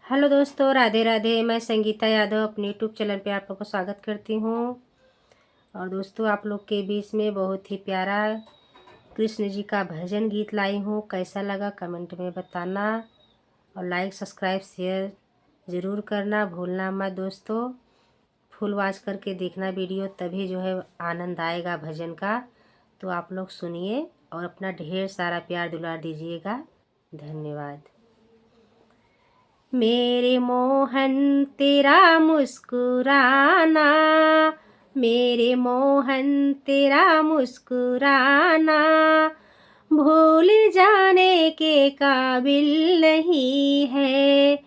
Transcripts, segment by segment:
Hello दोस्तों, राधे राधे। मैं संगीता यादव अपने यूट्यूब चैनल पे आप लोग को स्वागत करती हूँ। और दोस्तों, आप लोग के बीच में बहुत ही प्यारा कृष्ण जी का भजन गीत लाई हूँ। कैसा लगा कमेंट में बताना और लाइक सब्सक्राइब शेयर ज़रूर करना भूलना मत दोस्तों। फुल वॉच करके देखना वीडियो, तभी जो है आनंद आएगा भजन का। तो आप लोग सुनिए और अपना ढेर सारा प्यार दुलार दीजिएगा। धन्यवाद। मेरे मोहन तेरा मुस्कुराना, मेरे मोहन तेरा मुस्कुराना भूल जाने के काबिल नहीं है।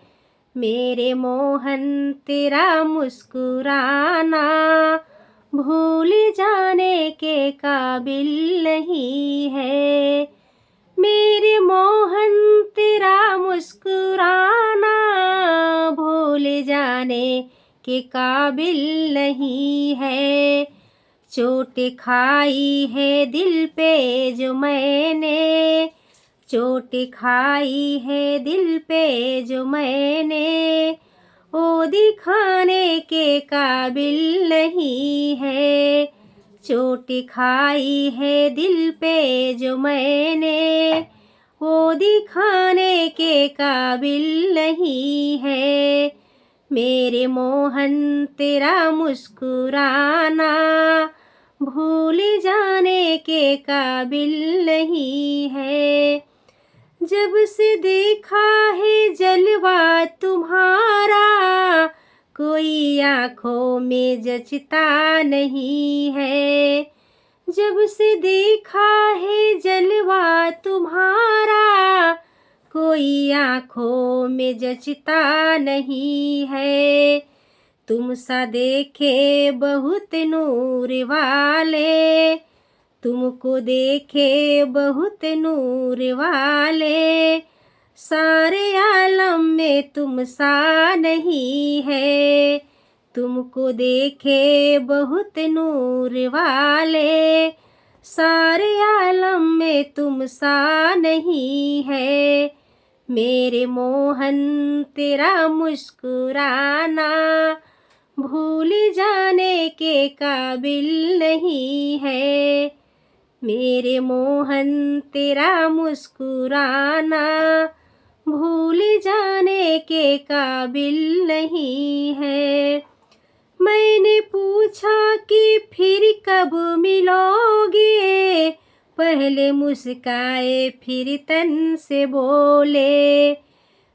मेरे मोहन तेरा मुस्कुराना भूल जाने के काबिल नहीं है। मेरे मोहन तेरा मुस्कुराना भूल जाने के काबिल नहीं है। चोट खाई है दिल पे जो मैंने, चोट खाई है दिल पे जो मैंने, वो दिखाने के काबिल नहीं है। चोट खाई है दिल पे जो मैंने, वो दिखाने के काबिल नहीं है। मेरे मोहन तेरा मुस्कुराना भूल जाने के काबिल नहीं है। जब से देखा है जलवा तुम्हारा, कोई आँखों में जचता नहीं है। जब से देखा है जलवा तुम्हारा, कोई आँखों में जचता नहीं है। तुम सा देखे बहुत नूर वाले, तुमको देखे बहुत नूर वाले, सारे आलम में तुम सा नहीं है। तुमको देखे बहुत नूर वाले, सारे आलम में तुम सा नहीं है। मेरे मोहन तेरा मुस्कुराना भूल जाने के काबिल नहीं है। मेरे मोहन तेरा मुस्कुराना भूल जाने के काबिल नहीं है। मैंने पूछा कि फिर कब मिलोगे, पहले मुस्काए फिर तन से बोले।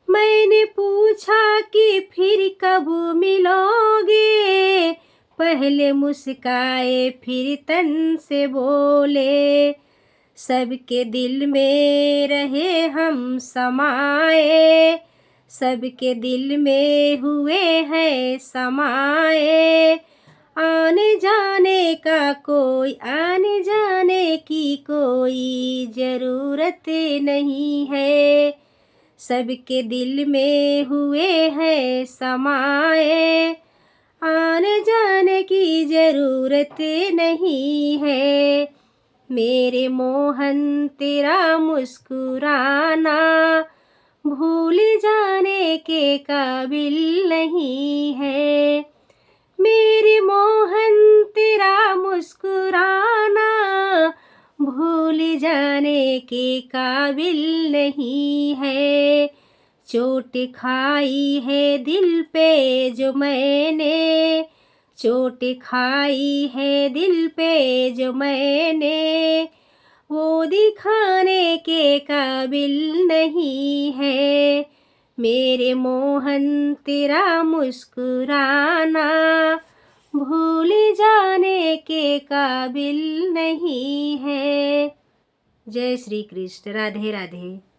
मैंने पूछा कि फिर कब मिलोगे, पहले मुस्काए फिर तन से बोले। सबके दिल में रहे हम समाए, सबके दिल में हुए हैं समाए। आने जाने का कोई, आने जाने की कोई ज़रूरत नहीं है। सबके दिल में हुए हैं समाए, आने जाने की ज़रूरत नहीं है। मेरे मोहन तेरा मुस्कुराना भूल जाने के काबिल नहीं है। मेरे मोहन तेरा मुस्कुराना भूल जाने के काबिल नहीं है। चोट खाई है दिल पे जो मैंने, चोट खाई है दिल पे जो मैंने, वो दिखाने के काबिल नहीं है। मेरे मोहन तेरा मुस्कुराना भूल जाने के काबिल नहीं है। जय श्री कृष्ण। राधे राधे।